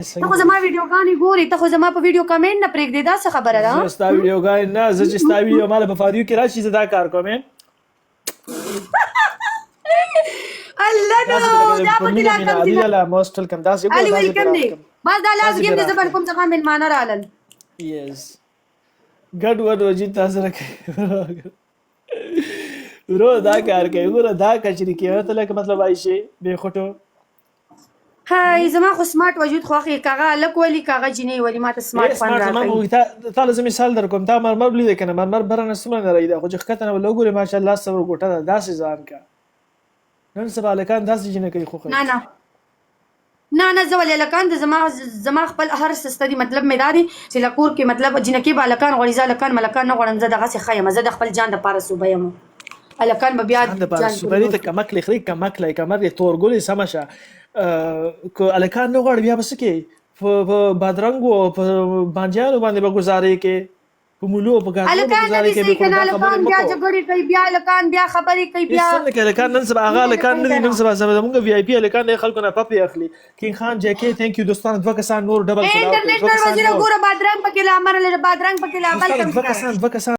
ته خو زما ویډیوګانې ګورې، ته خو زما په ویډیو کمنټ نه پرېږدې، دا څه خبره ده؟ زه ستا ویډیوګانې نه، زه چې ستا ویډیو ماله په فاریو کې راشي زه دا کار کوم. الله نو دا پکې لا کم دي موسټ ویلکم. داسې علي ویلکم دی. بس دا لاس ګیم دی، زه به کوم څخه مېلمانه رالل. یس ګډ وډ وجي تاسو سره کوي ورو دا کار کوي. ګوره دا کچري کې ته لکه مطلب وایي شي بې خوټو هاي زما خو سمارټ وجود خوښي، کاغه الک ولي کاغه جنې ولي، ماته سمارټ فون راکړي. تا له زه مثال در کوم، تا مرمر لیدې که نه، مرمر برنه څومره نری ده، خو چې ښکته نه ولو ګورې ماشاءالله صبر ګوټه ده. داسې ځان که نن سبا هلکان داسې جینکۍ خوښوي. نه نه نه نه زه ولې هلکان د زما خپل هر څه سته دي. مطلب مې دا دی چې له کور کې مطلب جینکۍ به هلکان غواړي، زه هلکان ملکان نه غواړم. زه دغسې ښه یم، زه د خپل جان دپاره صوبه یم. هلکان به بیا صوبري ته کمکلی خري کمکلی کمر یې تورګلې سمه شه. که هلکان نه غواړي بیا به څه کوې؟ په بادرنګو او په بانجانو باندې به ګزارې کوې، په مولو او په ګازرو به ګزارې کوې. هلکان بیا جګړې کوي، بیا هلکان بیا خبرې کوي، بیا څنګه کوي هلکان؟ نن سبا هغه هلکان نه دي، نن سبا زموږ وي آی پي هلکان دی، خلکو نه پپې اخلي. کینګ خان جیکې ثینک یو دوستانو، دوه کسان نور ډبل انټرنیشنل وزیر ګوره بادرنګ پکې لا امر لري، بادرنګ پکې لا بل دوه کسان